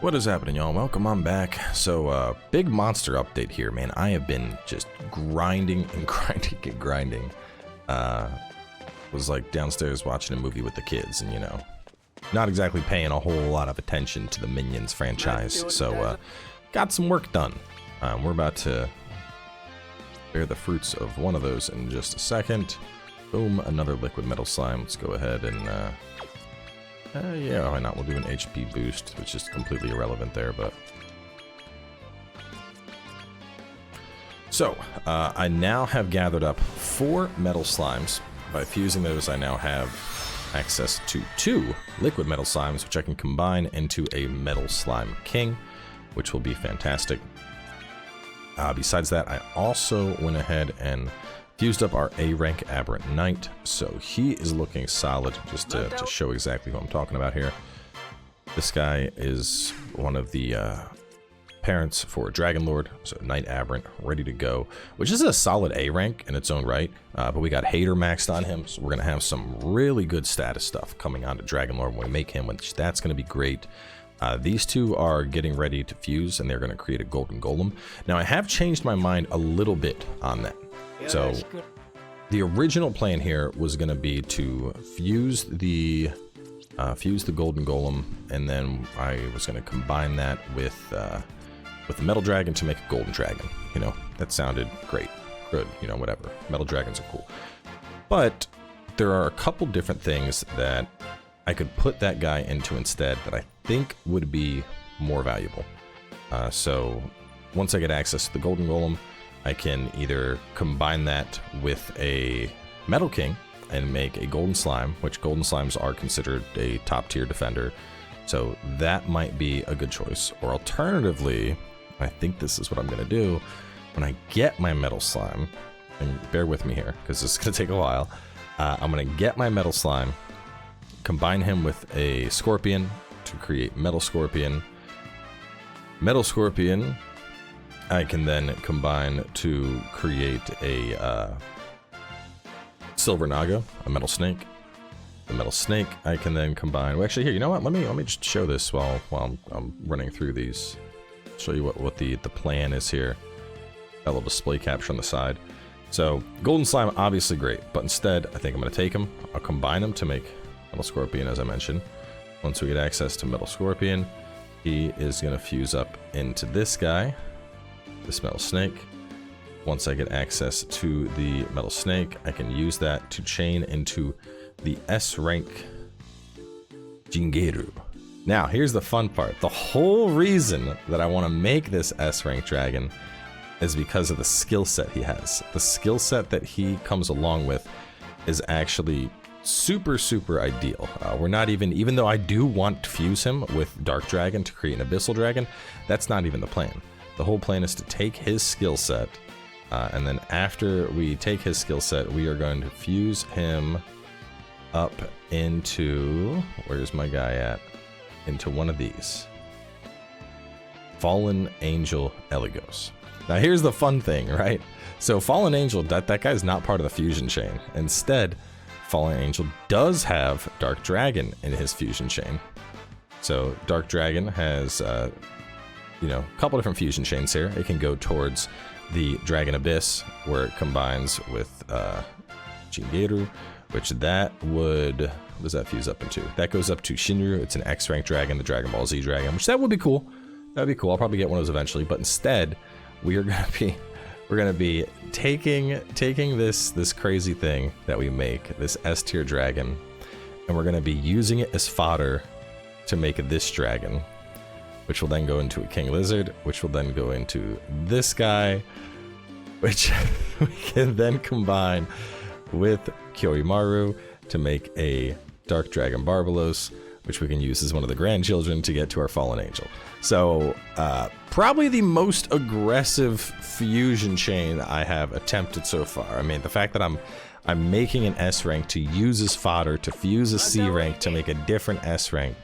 What is happening, y'all? Welcome on back. So, big monster update here, man. I have been just grinding and grinding and grinding. Was like downstairs watching a movie with the kids and, you know, not exactly paying a whole lot of attention to the Minions franchise. So, got some work done. We're about to bear the fruits of one of those in just a second. Boom, another liquid metal slime. Let's go ahead and, yeah, why not? We'll do an HP boost, which is completely irrelevant there, but... So, I now have gathered up 4 metal slimes. By fusing those, I now have access to 2 liquid metal slimes, which I can combine into a metal slime king, which will be fantastic. Besides that, I also went ahead and fused up our A rank Aberrant Knight, so he is looking solid. Just to show exactly who I'm talking about here. This guy is one of the parents for Dragon Lord, so Knight Aberrant, ready to go, which is a solid A rank in its own right, but we got Hater maxed on him, so we're going to have some really good status stuff coming onto Dragon Lord when we make him, which that's going to be great. These two are getting ready to fuse, and they're going to create a Golden Golem. Now, I have changed my mind a little bit on that. So, the original plan here was going to be to fuse the Golden Golem, and then I was going to combine that with the Metal Dragon to make a Golden Dragon. You know, that sounded great. Good, you know, whatever. Metal Dragons are cool. But there are a couple different things that I could put that guy into instead that I think would be more valuable. So, once I get access to the Golden Golem, I can either combine that with a Metal King and make a Golden Slime, which Golden Slimes are considered a top tier defender. So that might be a good choice. Or alternatively, I think this is what I'm going to do. When I get my Metal Slime, and bear with me here because this is going to take a while, I'm going to get my Metal Slime, combine him with a Scorpion to create Metal Scorpion. Metal Scorpion I can then combine to create a Silver Naga, a Metal Snake. The Metal Snake I can then combine. Well, actually, here, you know what? Let me just show this while I'm running through these. Show you what the plan is here. Got a little display capture on the side. So Golden Slime, obviously great, but instead I think I'm going to take them. I'll combine them to make Metal Scorpion, as I mentioned. Once we get access to Metal Scorpion, he is going to fuse up into this guy. This Metal Snake. Once I get access to the Metal Snake, I can use that to chain into the S rank Jingeru. Now, here's the fun part. The whole reason that I want to make this S rank dragon is because of the skill set he has. The skill set that he comes along with is actually super ideal. We're not even though I do want to fuse him with Dark Dragon to create an Abyssal Dragon, that's not even the plan. The whole plan is to take his skill set, and then after we take his skill set, we are going to fuse him up into, where's my guy at? Into one of these. Fallen Angel Eligos. Now here's the fun thing, right? So Fallen Angel, that guy's not part of the fusion chain. Instead, Fallen Angel does have Dark Dragon in his fusion chain. So Dark Dragon has... you know, a couple different fusion chains here. It can go towards the Dragon Abyss, where it combines with Jingeru, which that would... What does that fuse up into? That goes up to Shinryu. It's an X-rank dragon, the Dragon Ball Z dragon, which that would be cool. That would be cool. I'll probably get one of those eventually. But instead, we're gonna be taking this crazy thing that we make, this S tier dragon, and we're gonna be using it as fodder to make this dragon, which will then go into a King Lizard, which will then go into this guy, which we can then combine with Kyoimaru to make a Dark Dragon Barbalos, which we can use as one of the grandchildren to get to our Fallen Angel. So, probably the most aggressive fusion chain I have attempted so far. I mean, the fact that I'm making an S rank to use as fodder, to fuse a C rank, to make a different S rank.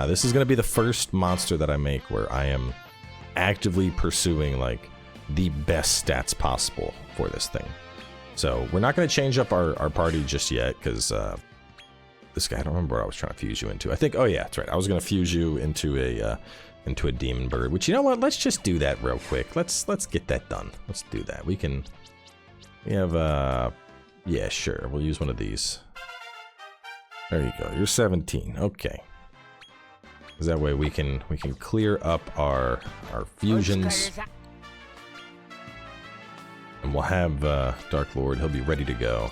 This is going to be the first monster that I make where I am actively pursuing, like, the best stats possible for this thing. So, we're not going to change up our party just yet, because this guy. I don't remember what I was trying to fuse you into. I think, oh yeah, that's right. I was gonna fuse you into a demon bird. Which, you know what? Let's just do that real quick. Let's get that done. Let's do that. We have yeah, sure. We'll use one of these. There you go. You're 17. Okay. Because that way we can clear up our fusions. And we'll have Dark Lord. He'll be ready to go.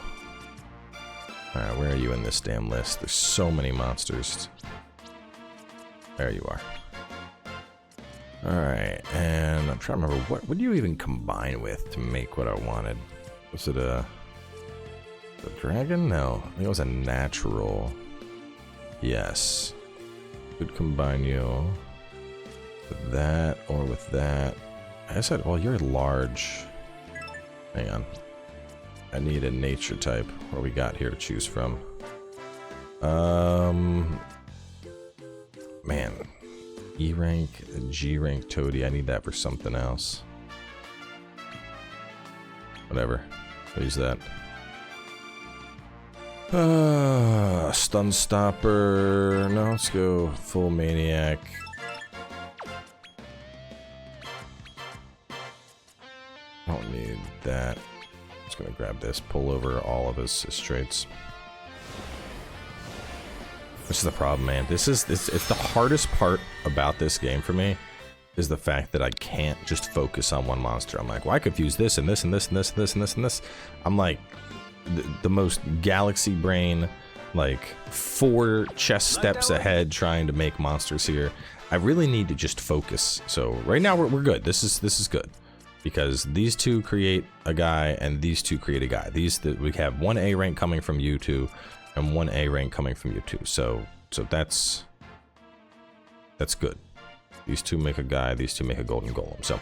Alright, where are you in this damn list? There's so many monsters. There you are. Alright, and I'm trying to remember, what do you even combine with to make what I wanted? Was it a dragon? No, I think it was a natural. Yes. Could combine you with that or with that. I said, well, you're large. Hang on. I need a nature type. What do we got here to choose from? Man. E rank, G rank toady. I need that for something else. Whatever. I'll use that. Stun stopper. No, let's go full maniac. Don't need that. I'm just gonna grab this, pull over all of his traits. This is the problem, man. It's the hardest part about this game for me is the fact that I can't just focus on one monster. I'm like, well, I could fuse this and this and this and this and this and this and this. I'm like the most galaxy brain, like 4 chess steps ahead trying to make monsters here. I really need to just focus. So right now we're good. This is good. Because these two create a guy and these two create a guy. We have one A rank coming from you two and one A rank coming from you two. So that's good. These two make a guy, these two make a golden golem. So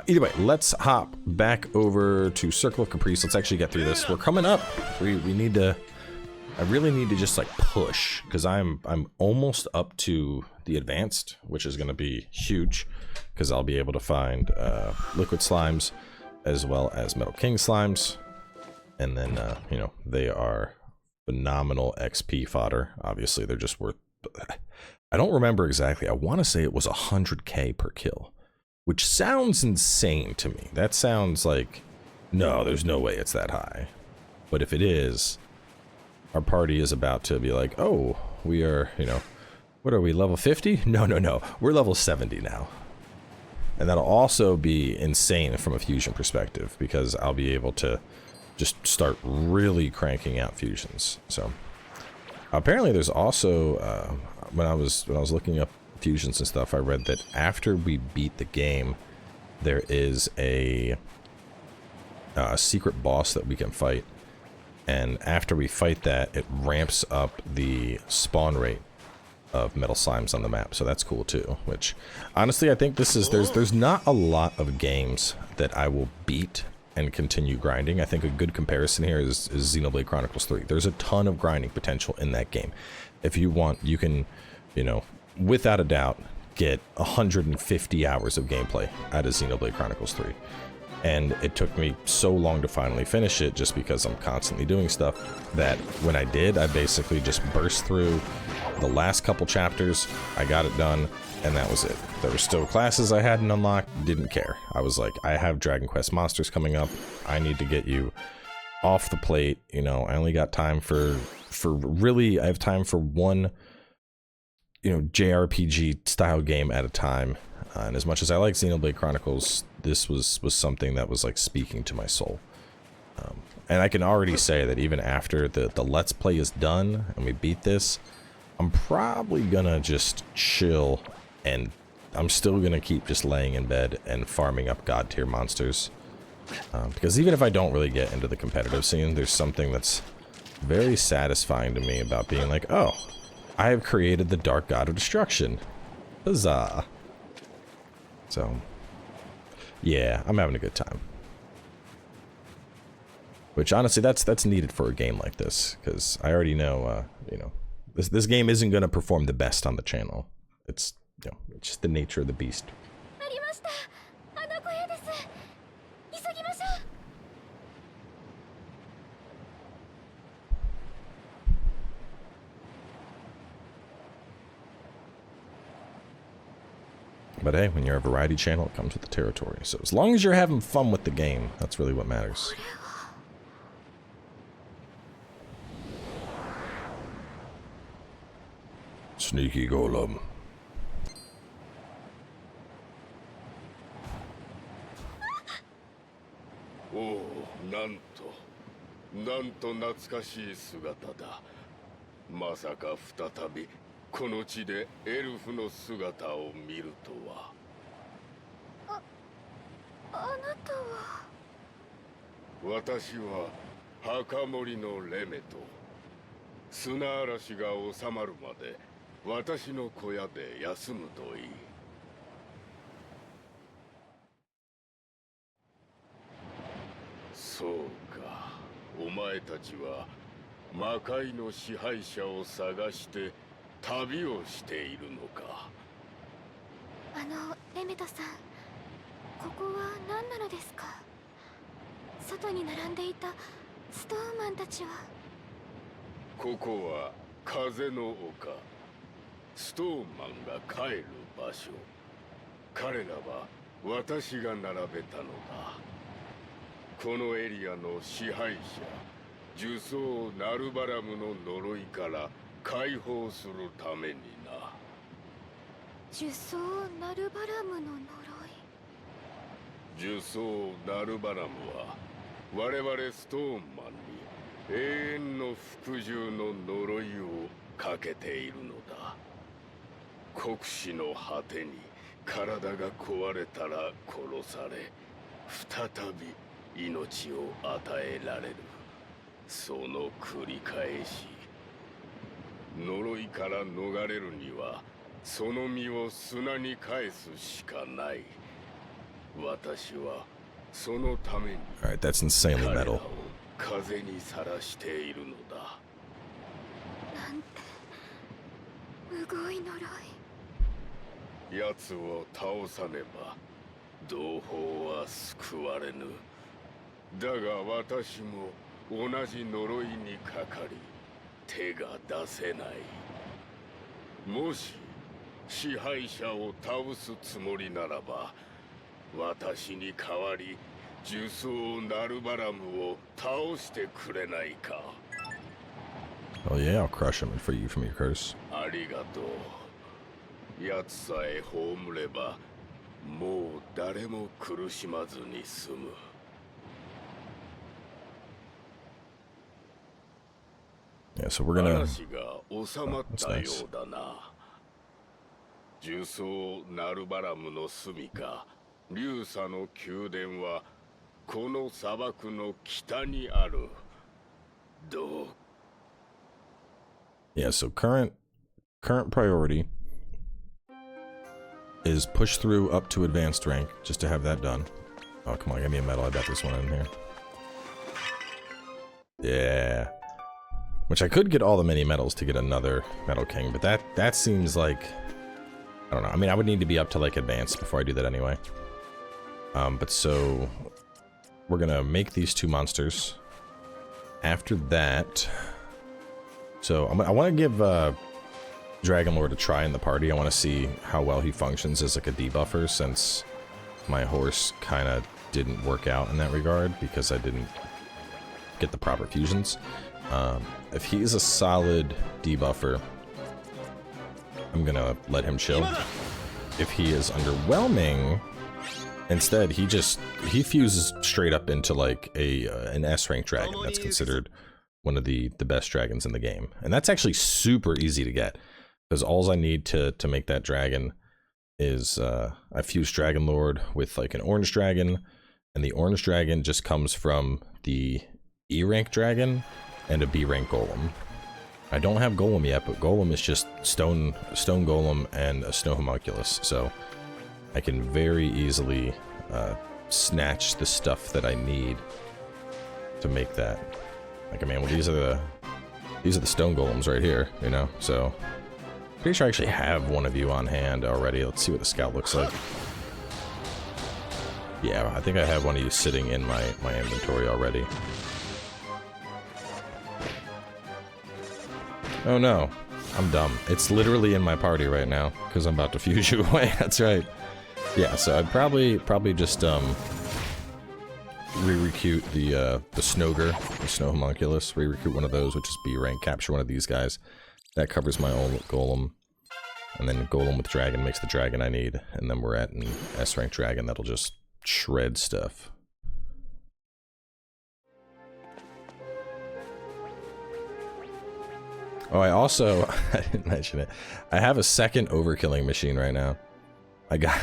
either way, let's hop back over to Circle of Caprice. Let's actually get through this. We're coming up. We need to. I really need to just like push because I'm almost up to the advanced, which is going to be huge because I'll be able to find liquid slimes as well as Metal King slimes, and then you know, they are phenomenal XP fodder. Obviously, they're just worth. I don't remember exactly. I want to say it was 100k per kill, which sounds insane to me. That sounds like, no, there's no way it's that high. But if it is, our party is about to be like, oh, we are, you know, what are we, level 50? No, we're level 70 now. And that'll also be insane from a fusion perspective because I'll be able to just start really cranking out fusions. So apparently there's also, when I was looking up fusions and stuff, I read that after we beat the game, there is a secret boss that we can fight. And after we fight that, it ramps up the spawn rate of metal slimes on the map. So that's cool too, which honestly, I think this is, there's not a lot of games that I will beat and continue grinding. I think a good comparison here is Xenoblade Chronicles 3. There's a ton of grinding potential in that game. If you want, you can, you know, without a doubt, get 150 hours of gameplay out of Xenoblade Chronicles 3. And it took me so long to finally finish it just because I'm constantly doing stuff that when I did, I basically just burst through the last couple chapters, I got it done, and that was it. There were still classes I hadn't unlocked, didn't care. I was like, I have Dragon Quest monsters coming up, I need to get you off the plate, you know, I only got time for really, I have time for one, you know, JRPG style game at a time. And as much as I like Xenoblade Chronicles, this was something that was like speaking to my soul. And I can already say that even after the Let's Play is done and we beat this, I'm probably gonna just chill and I'm still gonna keep just laying in bed and farming up god tier monsters. Because even if I don't really get into the competitive scene, there's something that's very satisfying to me about being like, oh, I have created the Dark God of Destruction. Huzzah. So, yeah, I'm having a good time. Which, honestly, that's needed for a game like this, because I already know, you know, this game isn't going to perform the best on the channel. It's, you know, it's just the nature of the beast. But hey, when you're a variety channel, it comes with the territory. So as long as you're having fun with the game, that's really what matters. Sneaky golem. Oh, なんと懐かしい姿だ。まさか再びこの地でエルフの姿を見るとは。あなたは。私は墓守のレメと。砂嵐が収まるまで私の小屋で休むといい。そうか、お前たちは魔界の支配者を探して旅をしているのか。レメトさん、ここは何なのですか？外に並んでいたストーンマンたちは。ここは風の丘。ストーンマンが帰る場所。彼らは私が並べたのだ。このエリアの支配者、呪詛ナルバラムの呪いから解放するためにな。呪詛ナルバラムの呪呪詛ナルバラムは我々ストーンマンに永遠の服従の呪いをかけているのだ。国死の果てに体が壊れたら殺され、再び命を与えられる。その繰り返し。呪いから逃れるにはその身を砂に返すしかない。私はそのために Alright, that's insanely 彼ら metal. を風にさらしているのだ。なんてむごい呪い。奴を倒さねば同胞は救われぬ。だが私も同じ呪いにかかり手が出せない。もし支配者を倒すつもりならば、私に代わり呪詛ナルバラムを倒してくれないか。 Oh yeah, I'll crush him and free you from your curse. ありがとう。奴さえ葬ればもう誰も苦しまずに済む。Yeah, so we're gonna... 嵐が収まったようだな。呪詛ナルバラムの住処、流砂の宮殿はこの砂漠の北にある。どう？ Yeah, so current priority is push through up to advanced rank, just to have that done. Oh, come on, give me a medal. I bet this one in here. Yeah. Which I could get all the mini medals to get another Metal King, but that seems like... I don't know. I mean, I would need to be up to, like, advanced before I do that anyway. But so... We're gonna make these two monsters. After that... So, I want to give Dragon Lord a try in the party. I want to see how well he functions as, like, a debuffer, since my horse kind of didn't work out in that regard, because I didn't get the proper fusions. If he's a solid debuffer, I'm gonna let him chill. If he is underwhelming, instead he fuses straight up into like an S-rank dragon. That's considered one of the best dragons in the game, and that's actually super easy to get, because all I need to make that dragon is I fuse Dragon Lord with like an orange dragon, and the orange dragon just comes from the E-rank dragon and a B-rank golem. I don't have golem yet, but golem is just stone golem and a snow homunculus, so I can very easily snatch the stuff that I need to make that. Like, I mean, well, these are the stone golems right here, you know. So pretty sure I actually have one of you on hand already. Let's see what the scout looks like. Yeah, I think I have one of you sitting in my inventory already. Oh no, I'm dumb. It's literally in my party right now, because I'm about to fuse you away. That's right. Yeah, so I'd probably just, re-recruit the Snoger, the Snow Homunculus. Re-recruit one of those, which is B rank, capture one of these guys. That covers my own Golem. And then Golem with Dragon makes the dragon I need. And then we're at an S rank dragon that'll just shred stuff. Oh, I also, I didn't mention it. I have a second overkilling machine right now. I got,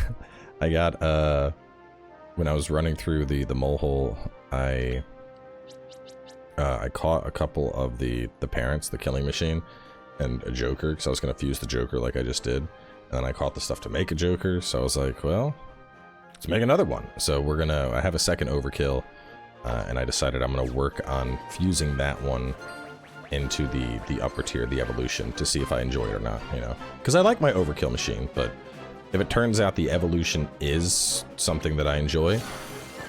when I was running through the mole hole, I caught a couple of the parents, the killing machine, and a Joker, because I was going to fuse the Joker like I just did. And then I caught the stuff to make a Joker, so I was like, well, let's make another one. So I have a second overkill, and I decided I'm going to work on fusing that one into the upper tier, the evolution, to see if I enjoy it or not, you know? Because I like my overkill machine, but if it turns out the evolution is something that I enjoy,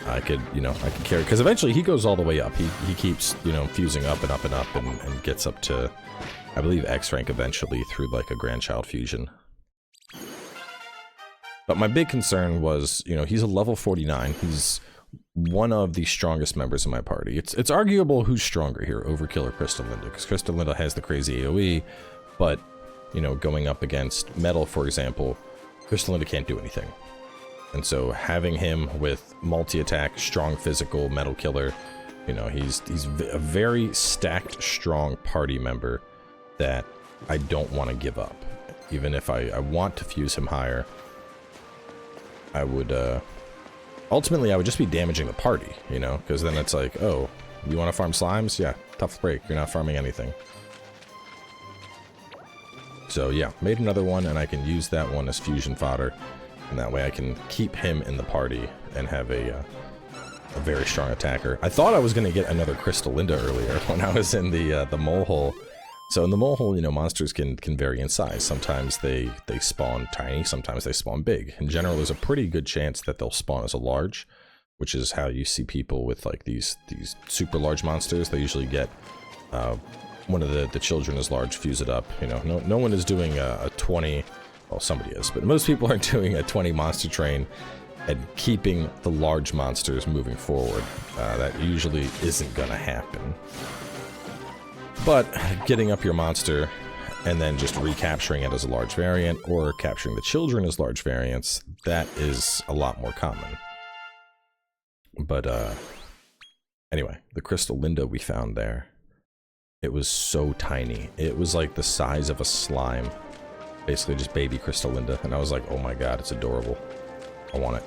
I could carry, because eventually he goes all the way up. He keeps, you know, fusing up and up and up and gets up to, I believe, X rank eventually through like a grandchild fusion. But my big concern was, you know, he's a level 49. He's one of the strongest members of my party. It's arguable who's stronger here, Overkill or Crystal Linda, because Crystal Linda has the crazy AoE, but, you know, going up against Metal, for example, Crystal Linda can't do anything. And so having him with multi-attack, strong physical, Metal Killer, you know, he's a very stacked, strong party member that I don't want to give up. Even if I want to fuse him higher, I would, ultimately, I would just be damaging the party, you know? Because then it's like, oh, you want to farm slimes? Yeah, tough break. You're not farming anything. So yeah, made another one, and I can use that one as fusion fodder. And that way I can keep him in the party and have a very strong attacker. I thought I was going to get another Crystal Linda earlier when I was in the mole hole. So in the mole hole, you know, monsters can vary in size. Sometimes they spawn tiny, sometimes they spawn big. In general, there's a pretty good chance that they'll spawn as a large, which is how you see people with like these super large monsters. They usually get one of the children as large, fuse it up. You know, no one is doing a 20. Well, somebody is, but most people are doing a 20 monster train and keeping the large monsters moving forward. That usually isn't gonna happen. But getting up your monster and then just recapturing it as a large variant, or capturing the children as large variants, that is a lot more common. But anyway, the Crystal Linda we found there, it was so tiny. It was like the size of a slime. Basically just baby Crystal Linda, and I was like, oh my god, it's adorable. I want it.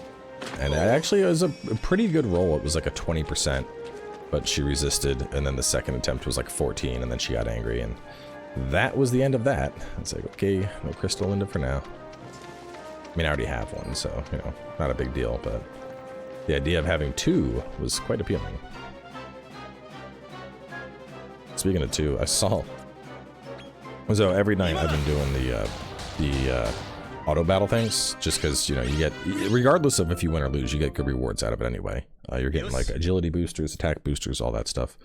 And it was a pretty good roll. It was like a 20%. But she resisted, and then the second attempt was like 14, and then she got angry, and that was the end of that. It's like, okay, no Crystal Linda for now. I mean, I already have one, so, you know, not a big deal, but the idea of having two was quite appealing. Speaking of two, I saw... So every night I've been doing the auto battle things, just because, you know, you get, regardless of if you win or lose, you get good rewards out of it anyway. You're getting like agility boosters, attack boosters, all that stuff.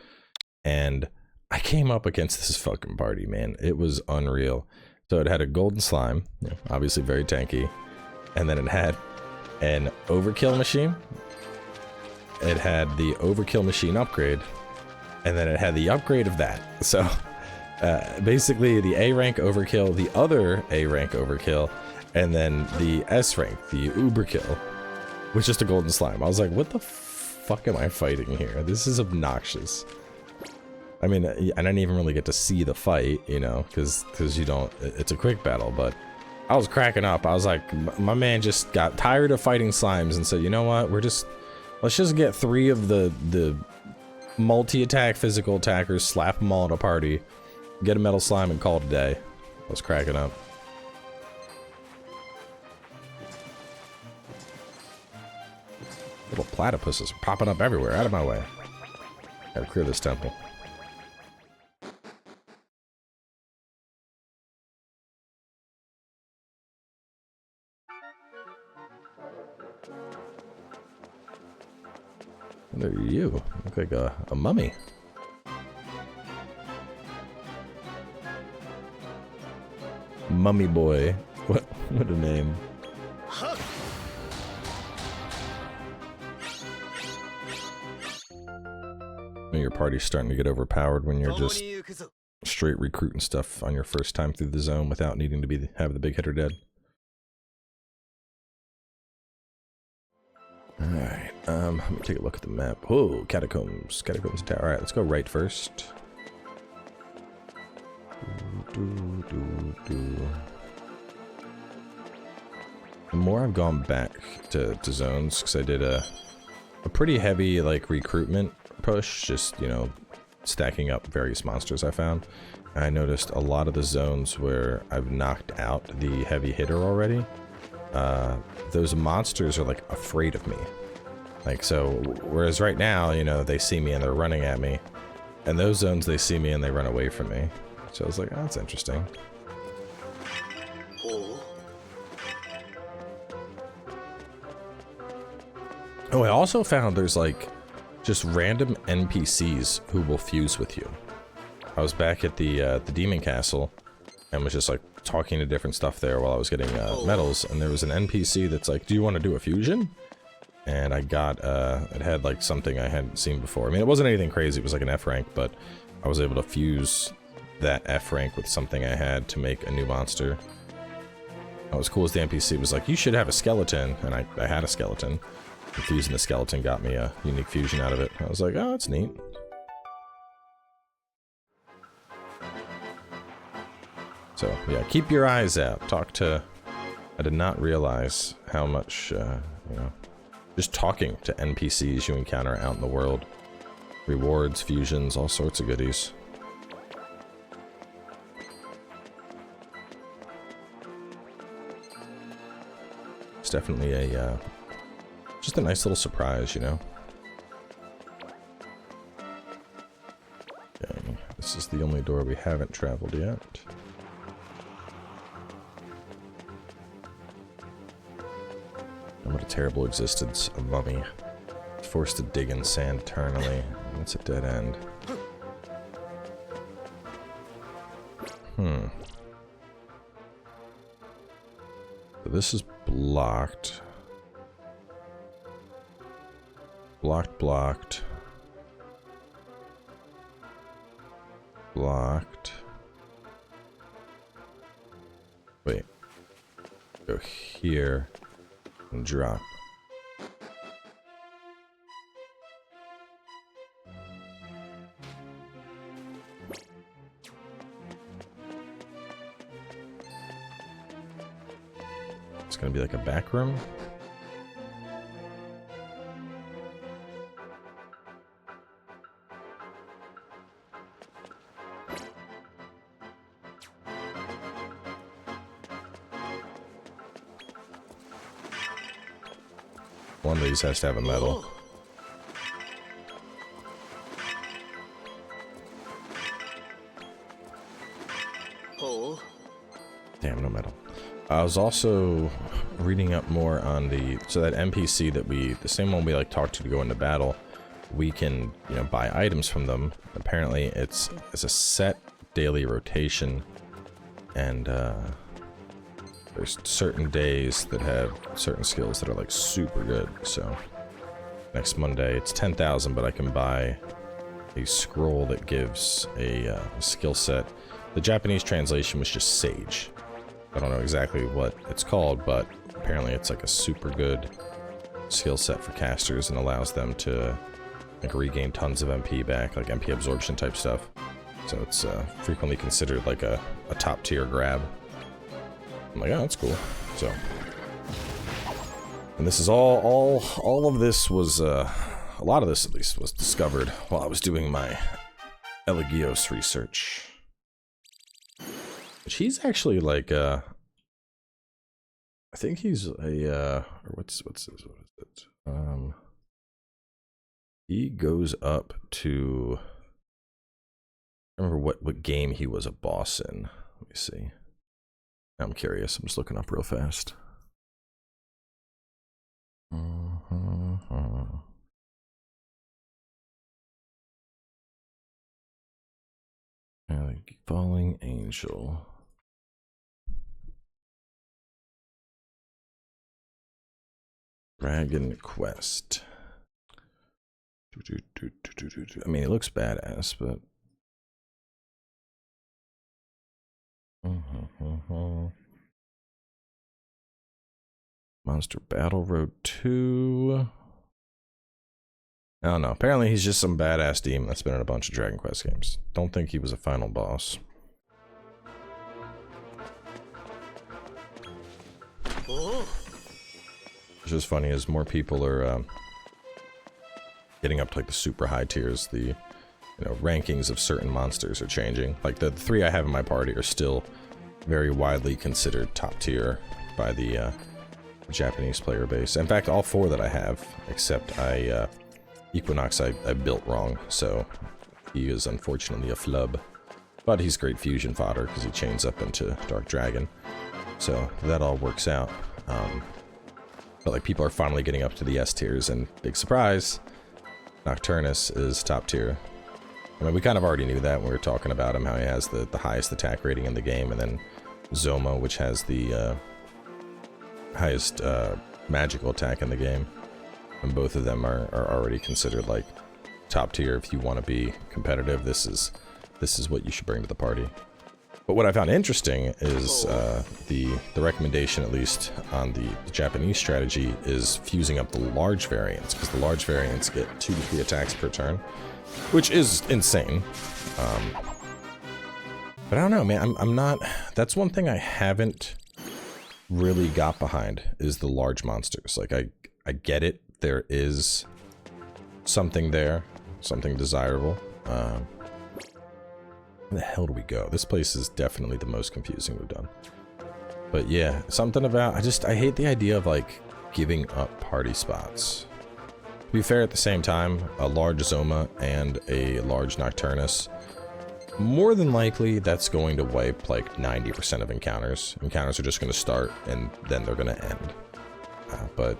And I came up against this fucking party, man. It was unreal. So it had a golden slime, you know, obviously very tanky, and then it had an overkill machine. It had the overkill machine upgrade, and then it had the upgrade of that. So basically the A rank overkill, the other A rank overkill, and then the S rank, the uberkill, with just a golden slime. I was like, what the fuck am I fighting here? This is obnoxious. I mean, I didn't even really get to see the fight, you know, because you don't, it's a quick battle, but I was cracking up. I was like, my man just got tired of fighting slimes and said, you know what, let's just get 3 of the multi-attack physical attackers, slap them all at a party, get a metal slime, and call it a day. I was cracking up. Little platypuses are popping up everywhere. Out of my way. Gotta clear this temple. And there you look like a mummy. Mummy boy. What a name. Your party's starting to get overpowered when you're just straight recruiting stuff on your first time through the zone without needing to have the big hitter dead. Alright, let me take a look at the map. Whoa, catacombs. Catacombs tower. Alright, let's go right first. The more I've gone back to zones, because I did a pretty heavy, like, recruitment push, just, you know, stacking up various monsters I found. I noticed a lot of the zones where I've knocked out the heavy hitter already, those monsters are, like, afraid of me. Like, so, whereas right now, you know, they see me and they're running at me, and those zones, they see me and they run away from me. So I was like, oh, that's interesting. Oh, I also found there's, like, just random NPCs who will fuse with you. I was back at the Demon Castle and was just, like, talking to different stuff there while I was getting medals, and there was an NPC that's like, do you want to do a fusion? And I got, it had, like, something I hadn't seen before. I mean, it wasn't anything crazy, it was like an F rank, but I was able to fuse that F rank with something I had to make a new monster. What was cool is the NPC was like, you should have a skeleton, and I had a skeleton. Fusing the skeleton got me a unique fusion out of it. I was like, oh, that's neat. So, yeah, keep your eyes out. I did not realize how much, you know, just talking to NPCs you encounter out in the world. Rewards, fusions, all sorts of goodies. It's definitely a, just a nice little surprise, you know? Okay, this is the only door we haven't traveled yet. And what a terrible existence, a mummy. Forced to dig in sand eternally. It's a dead end. So this is blocked. Blocked. Wait. Go here and drop. It's gonna be like a back room. One of these has to have a medal. Damn, no medal. I was also reading up more on so that NPC that the same one we like talked to go into battle, we can, you know, buy items from them. Apparently it's a set daily rotation, and there's certain days that have certain skills that are like super good. So next Monday it's 10,000, but I can buy a scroll that gives a skill set. The Japanese translation was just Sage. I don't know exactly what it's called, but apparently it's like a super good skill set for casters and allows them to like regain tons of MP back, like MP absorption type stuff. So it's frequently considered like a top tier grab. I'm like, oh, that's cool. So, and this is all of this was, a lot of this at least was discovered while I was doing my Elegios research. Which he's actually like, I think he's a, what's it? He goes up to, I don't remember what game he was a boss in. Let me see. I'm curious. I'm just looking up real fast. Falling Angel. Dragon Quest. I mean, it looks badass, but... Monster Battle Road 2. I don't know. Apparently he's just some badass demon that's been in a bunch of Dragon Quest games. Don't think he was a final boss. Which is funny as more people are getting up to like the super high tiers, the rankings of certain monsters are changing. Like the 3 I have in my party are still very widely considered top tier by the Japanese player base. In fact, all 4 that I have, except Equinox I built wrong, so he is unfortunately a flub. But he's great fusion fodder because he chains up into Dark Dragon. So that all works out. But like people are finally getting up to the S tiers, and big surprise, Nocturnus is top tier. I mean, we kind of already knew that when we were talking about him, how he has the highest attack rating in the game, and then Zoma, which has the highest magical attack in the game. And both of them are already considered like top tier. If you want to be competitive, this is what you should bring to the party. But what I found interesting is the recommendation, at least on the Japanese strategy, is fusing up the large variants, because the large variants get 2 to 3 attacks per turn, which is insane. But I don't know, man. I'm not. That's one thing I haven't really got behind, is the large monsters. Like I get it. There is something there, something desirable. Where the hell do we go? This place is definitely the most confusing we've done. But yeah, something about, I hate the idea of like giving up party spots. To be fair, at the same time, a large Zoma and a large Nocturnus, more than likely that's going to wipe like 90% of encounters. Encounters are just going to start and then they're going to end. But,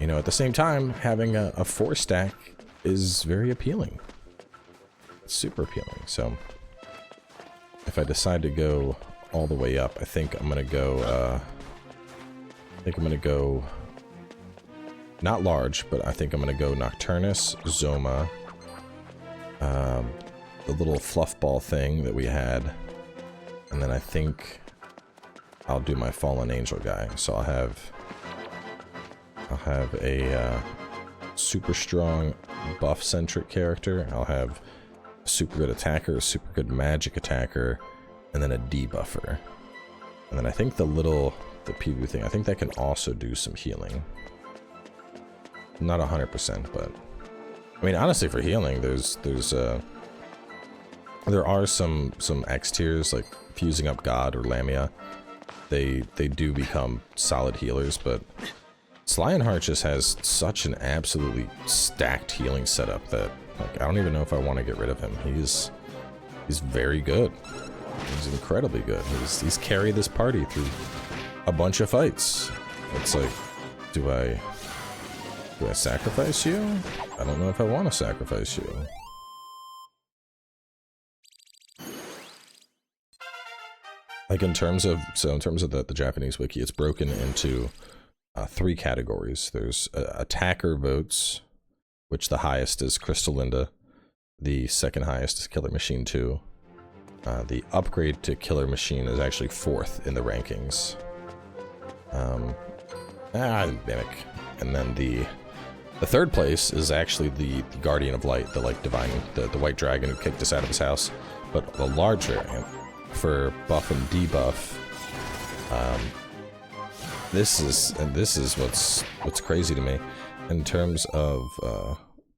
at the same time, having a 4-stack is very appealing. It's super appealing, so... If I decide to go all the way up, I think I'm gonna go, not large, but I think I'm gonna go Nocturnus, Zoma, the little fluff ball thing that we had, and then I think I'll do my Fallen Angel guy. So I'll have a super strong buff-centric character. I'll have super good attacker, super good magic attacker, and then a debuffer. And then I think the PV thing, I think that can also do some healing. Not 100%, but I mean, honestly, for healing, there are some X tiers, like fusing up God or Lamia. They do become solid healers, but Lionheart just has such an absolutely stacked healing setup that like, I don't even know if I want to get rid of him. He's very good. He's incredibly good. He's carried this party through a bunch of fights. It's like, do I sacrifice you? I don't know if I want to sacrifice you. Like in terms of the Japanese wiki, it's broken into 3 categories. There's attacker votes, which the highest is Crystal Linda. The second highest is Killer Machine 2. The upgrade to Killer Machine is actually 4th in the rankings. Mimic. And then the third place is actually the Guardian of Light, the like divine, the white dragon who kicked us out of his house. But the large variant for buff and debuff. This is what's crazy to me. In terms of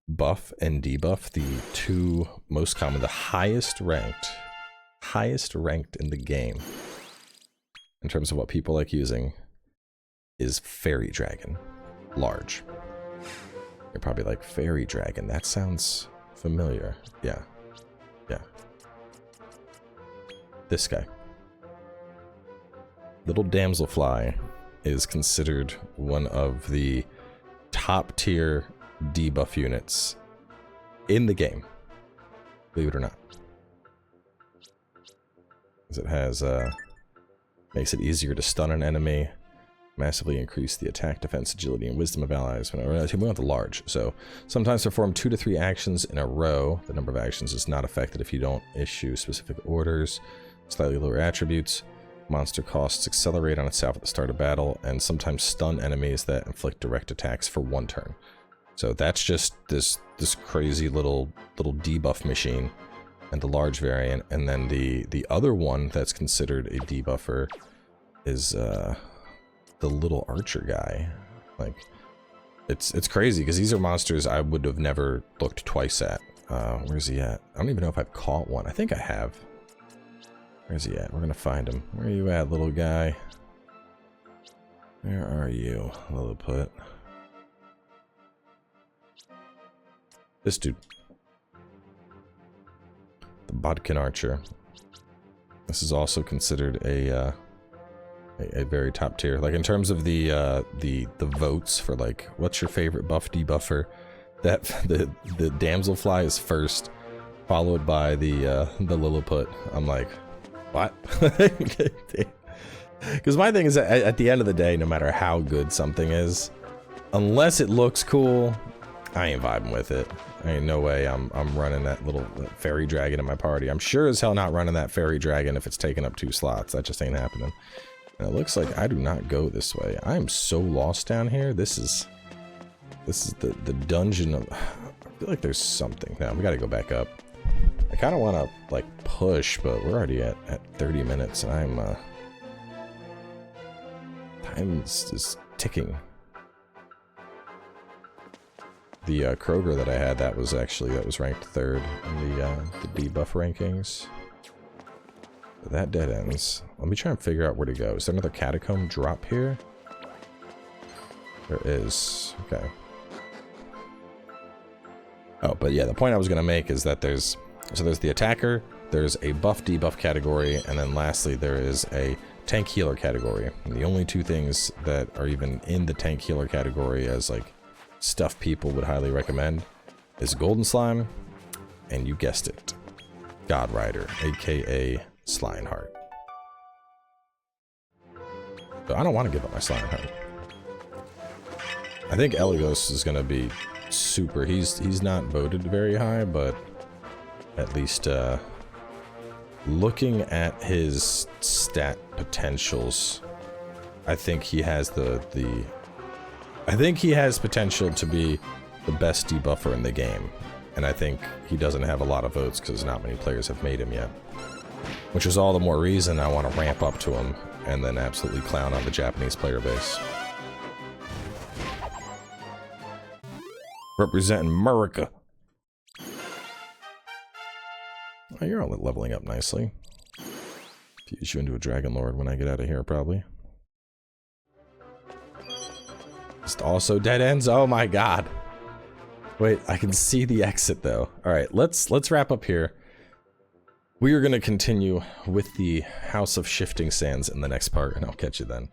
buff and debuff, the 2 most common, the highest ranked in the game, in terms of what people like using, is Fairy Dragon. Large. You're probably like, Fairy Dragon, that sounds familiar. Yeah. This guy. Little Damselfly is considered one of the top tier debuff units in the game, believe it or not. Because it has makes it easier to stun an enemy, Massively increase the attack, defense, agility, and wisdom of allies. We want the large. So sometimes perform 2 to 3 actions in a row. The number of actions is not affected if you don't issue specific orders. Slightly lower attributes. Monster costs accelerate on itself at the start of battle, and sometimes stun enemies that inflict direct attacks for 1 turn. So that's just this crazy little debuff machine, and the large variant. And then the other one that's considered a debuffer is the little archer guy. Like, it's crazy because these are monsters I would have never looked twice at. Where's he at? I don't even know if I've caught one. I think I have. Where's he at? We're gonna find him. Where are you at, little guy? Where are you, Lilliput? This dude. The Bodkin Archer. This is also considered a very top tier. Like, in terms of the votes for, like, what's your favorite buff debuffer, that the Damselfly is first, followed by the Lilliput. I'm like, what? Because my thing is that at the end of the day, no matter how good something is, unless it looks cool, I ain't vibing with it. Ain't no way I'm running that little fairy dragon in my party. I'm sure as hell not running that fairy dragon if it's taking up 2 slots. That just ain't happening. And it looks like I do not go this way. I am so lost down here. This is the dungeon of... I feel like there's something. Now, we gotta go back up. I kind of want to, like, push, but we're already at 30 minutes. I'm, time's just ticking. The Kroger that I had, that was ranked 3rd in the debuff rankings. But that dead ends. Let me try and figure out where to go. Is there another catacomb drop here? There is. Okay. Oh, but yeah, the point I was gonna make is that there's the attacker, there's a buff debuff category, and then lastly there is a tank healer category. And the only 2 things that are even in the tank healer category as, like, stuff people would highly recommend is Golden Slime, and you guessed it, God Rider, aka Slineheart. So I don't want to give up my Slineheart. I think Eligos is gonna be super. He's not voted very high, but at least looking at his stat potentials, I think he has I think he has potential to be the best debuffer in the game, and I think he doesn't have a lot of votes because not many players have made him yet. Which is all the more reason I want to ramp up to him and then absolutely clown on the Japanese player base. Representing America. Oh, you're all leveling up nicely. Fuse you into a Dragon Lord when I get out of here, probably. It's also dead ends. Oh my god. Wait, I can see the exit though. All right, let's wrap up here. We are going to continue with the House of Shifting Sands in the next part, and I'll catch you then.